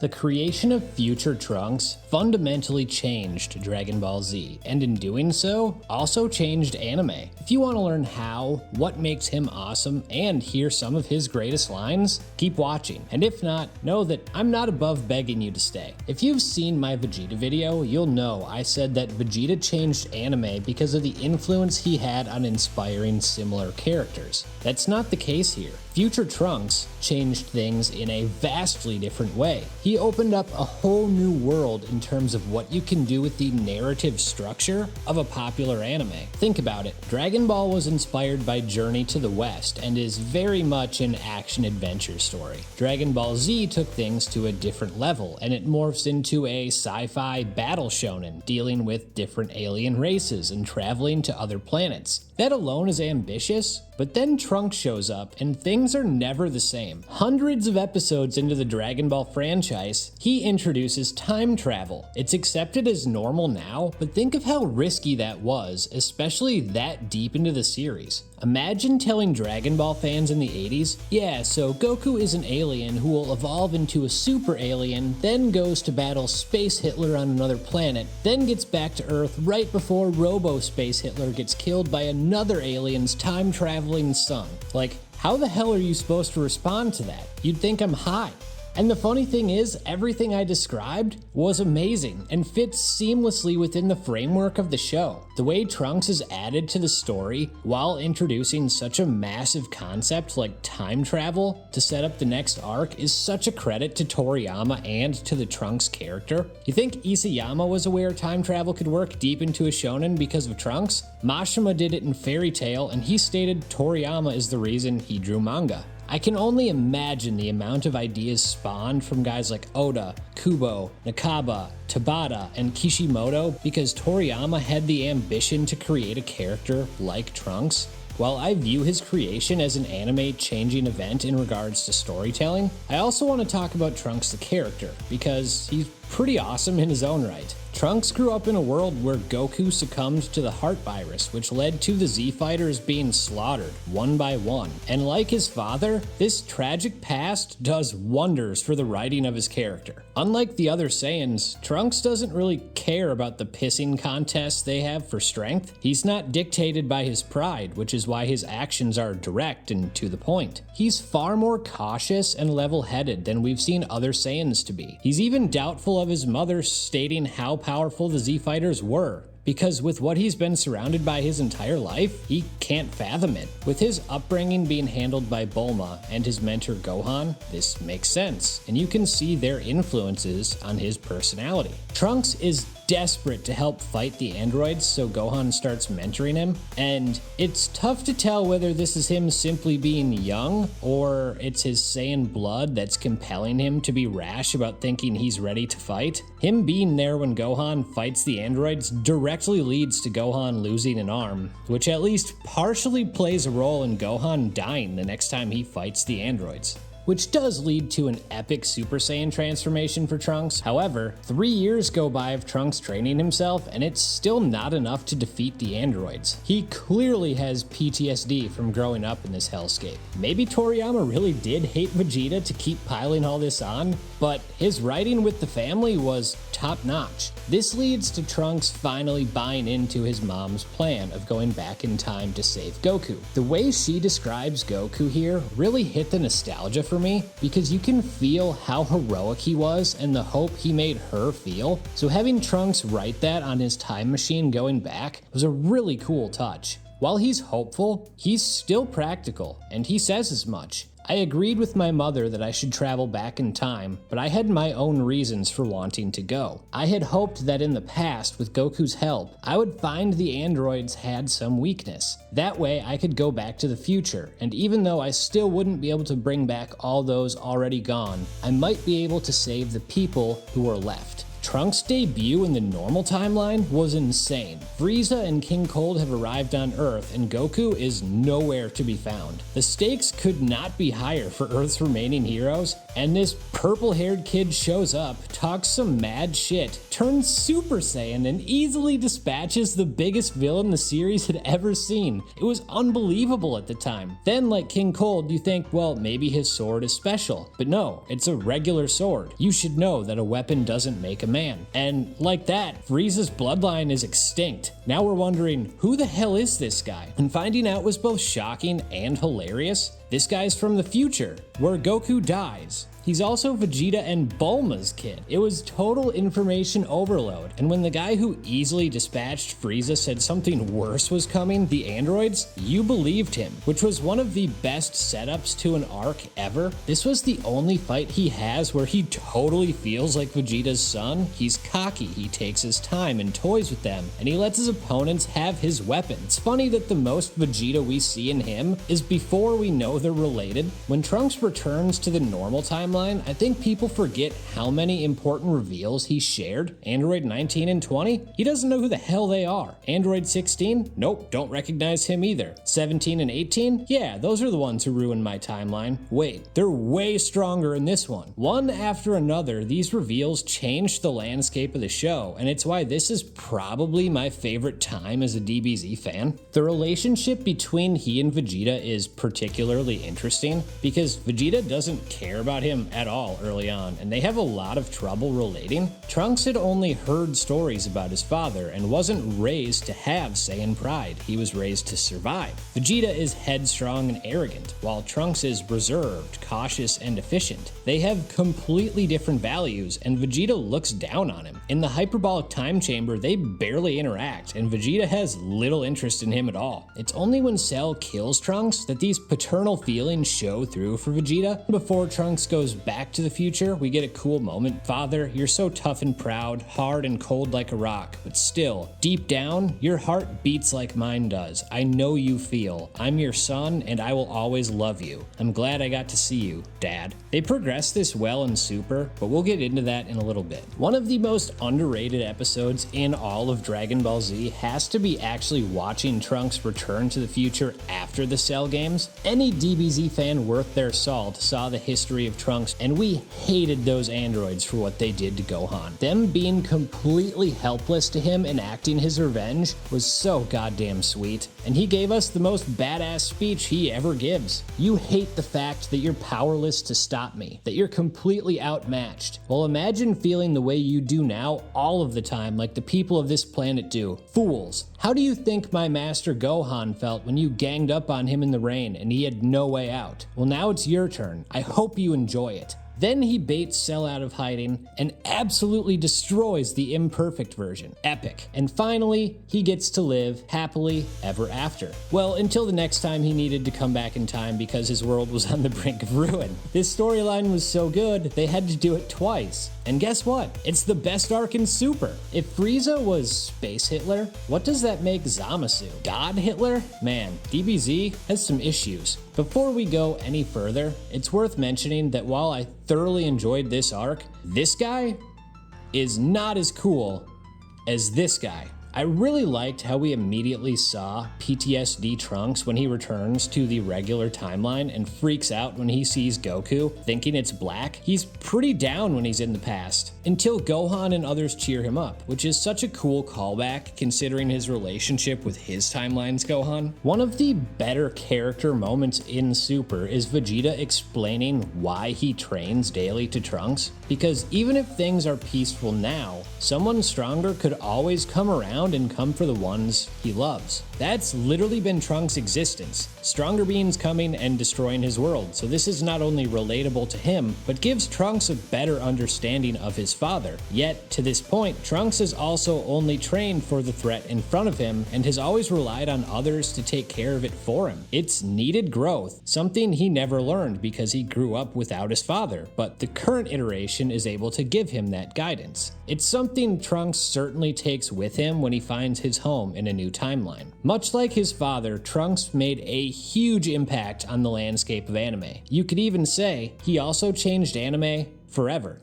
The creation of Future Trunks fundamentally changed Dragon Ball Z, and in doing so, also changed anime. If you want to learn how, what makes him awesome, and hear some of his greatest lines, keep watching. And if not, know that I'm not above begging you to stay. If you've seen my Vegeta video, you'll know I said that Vegeta changed anime because of the influence he had on inspiring similar characters. That's not the case here. Future Trunks changed things in a vastly different way. He opened up a whole new world in terms of what you can do with the narrative structure of a popular anime. Think about it. Dragon Ball was inspired by Journey to the West and is very much an action-adventure story. Dragon Ball Z took things to a different level, and it morphs into a sci-fi battle shonen dealing with different alien races and traveling to other planets. That alone is ambitious, but then Trunks shows up and things are never the same. Hundreds of episodes into the Dragon Ball franchise, he introduces time travel. It's accepted as normal now, but think of how risky that was, especially that deep into the series. Imagine telling Dragon Ball fans in the 80s, yeah, so Goku is an alien who will evolve into a super alien, then goes to battle Space Hitler on another planet, then gets back to Earth right before Robo Space Hitler gets killed by another alien's time-traveling son. Like, how the hell are you supposed to respond to that? You'd think I'm high. And the funny thing is, everything I described was amazing and fits seamlessly within the framework of the show. The way Trunks is added to the story while introducing such a massive concept like time travel to set up the next arc is such a credit to Toriyama and to the Trunks character. You think Isayama was aware time travel could work deep into a shonen because of Trunks? Mashima did it in Fairy Tail, and he stated Toriyama is the reason he drew manga. I can only imagine the amount of ideas spawned from guys like Oda, Kubo, Nakaba, Tabata, and Kishimoto because Toriyama had the ambition to create a character like Trunks. While I view his creation as an anime-changing event in regards to storytelling, I also want to talk about Trunks the character, because he's pretty awesome in his own right. Trunks grew up in a world where Goku succumbed to the heart virus, which led to the Z-Fighters being slaughtered one by one. And like his father, this tragic past does wonders for the writing of his character. Unlike the other Saiyans, Trunks doesn't really care about the pissing contests they have for strength. He's not dictated by his pride, which is why his actions are direct and to the point. He's far more cautious and level-headed than we've seen other Saiyans to be. He's even doubtful of his mother stating how powerful the Z-Fighters were, because with what he's been surrounded by his entire life, he can't fathom it. With his upbringing being handled by Bulma and his mentor Gohan, this makes sense, and you can see their influences on his personality. Trunks is desperate to help fight the androids, so Gohan starts mentoring him, and it's tough to tell whether this is him simply being young or it's his Saiyan blood that's compelling him to be rash about thinking he's ready to fight. Him being there when Gohan fights the androids directly leads to Gohan losing an arm, which at least partially plays a role in Gohan dying the next time he fights the androids, which does lead to an epic Super Saiyan transformation for Trunks. However, 3 years go by of Trunks training himself, and it's still not enough to defeat the androids. He clearly has PTSD from growing up in this hellscape. Maybe Toriyama really did hate Vegeta to keep piling all this on, but his writing with the family was top-notch. This leads to Trunks finally buying into his mom's plan of going back in time to save Goku. The way she describes Goku here really hit the nostalgia for me, because you can feel how heroic he was and the hope he made her feel. So having Trunks write that on his time machine going back was a really cool touch. While he's hopeful, he's still practical, and he says as much. I agreed with my mother that I should travel back in time, but I had my own reasons for wanting to go. I had hoped that in the past, with Goku's help, I would find the androids had some weakness. That way I could go back to the future, and even though I still wouldn't be able to bring back all those already gone, I might be able to save the people who are left. Trunks' debut in the normal timeline was insane. Frieza and King Cold have arrived on Earth, and Goku is nowhere to be found. The stakes could not be higher for Earth's remaining heroes, and this purple-haired kid shows up, talks some mad shit, turns Super Saiyan, and easily dispatches the biggest villain the series had ever seen. It was unbelievable at the time. Then, like King Cold, you think, well, maybe his sword is special. But no, it's a regular sword. You should know that a weapon doesn't make a man. And like that, Frieza's bloodline is extinct. Now we're wondering, who the hell is this guy? And finding out was both shocking and hilarious. This guy's from the future, where Goku dies. He's also Vegeta and Bulma's kid. It was total information overload, and when the guy who easily dispatched Frieza said something worse was coming, the androids, you believed him, which was one of the best setups to an arc ever. This was the only fight he has where he totally feels like Vegeta's son. He's cocky, he takes his time and toys with them, and he lets his opponents have his weapon. It's funny that the most Vegeta we see in him is before we know they're related. When Trunks returns to the normal timeline, I think people forget how many important reveals he shared. Android 19 and 20? He doesn't know who the hell they are. Android 16? Nope, don't recognize him either. 17 and 18? Yeah, those are the ones who ruined my timeline. Wait, they're way stronger in this one. One after another, these reveals changed the landscape of the show, and it's why this is probably my favorite time as a DBZ fan. The relationship between he and Vegeta is particularly interesting because Vegeta doesn't care about him at all early on, and they have a lot of trouble relating. Trunks had only heard stories about his father and wasn't raised to have Saiyan pride. He was raised to survive. Vegeta is headstrong and arrogant, while Trunks is reserved, cautious, and efficient. They have completely different values, and Vegeta looks down on him. In the hyperbolic time chamber, they barely interact, and Vegeta has little interest in him at all. It's only when Cell kills Trunks that these paternal feelings show through for Vegeta. Before Trunks goes back to the future, we get a cool moment. Father, you're so tough and proud, hard and cold like a rock, but still, deep down, your heart beats like mine does. I know you feel. I'm your son, and I will always love you. I'm glad I got to see you, Dad. They progress this well in Super, but we'll get into that in a little bit. One of the most underrated episodes in all of Dragon Ball Z has to be actually watching Trunks return to the future after the Cell games. Any DBZ fan worth their salt saw the history of Trunks, and we hated those androids for what they did to Gohan. Them being completely helpless to him and acting his revenge was so goddamn sweet, and he gave us the most badass speech he ever gives. You hate the fact that you're powerless to stop me, that you're completely outmatched. Well, imagine feeling the way you do now all of the time like the people of this planet do. Fools. How do you think my master Gohan felt when you ganged up on him in the rain and he had no way out? Well, now it's your turn. I hope you enjoy it. Then he baits Cell out of hiding and absolutely destroys the imperfect version. Epic. And finally, he gets to live happily ever after. Well, until the next time he needed to come back in time because his world was on the brink of ruin. This storyline was so good, they had to do it twice. And guess what? It's the best arc in Super. If Frieza was Space Hitler, what does that make Zamasu? God Hitler? Man, DBZ has some issues. Before we go any further, it's worth mentioning that while I thoroughly enjoyed this arc, this guy is not as cool as this guy. I really liked how we immediately saw PTSD Trunks when he returns to the regular timeline and freaks out when he sees Goku, thinking it's black. He's pretty down when he's in the past, until Gohan and others cheer him up, which is such a cool callback considering his relationship with his timeline's Gohan. One of the better character moments in Super is Vegeta explaining why he trains daily to Trunks, because even if things are peaceful now, someone stronger could always come around and come for the ones he loves. That's literally been Trunks' existence. Stronger beings coming and destroying his world, so this is not only relatable to him, but gives Trunks a better understanding of his father. Yet, to this point, Trunks has also only trained for the threat in front of him and has always relied on others to take care of it for him. It's needed growth, something he never learned because he grew up without his father, but the current iteration is able to give him that guidance. It's something Trunks certainly takes with him when he finds his home in a new timeline. Much like his father, Trunks made a huge impact on the landscape of anime. You could even say he also changed anime forever.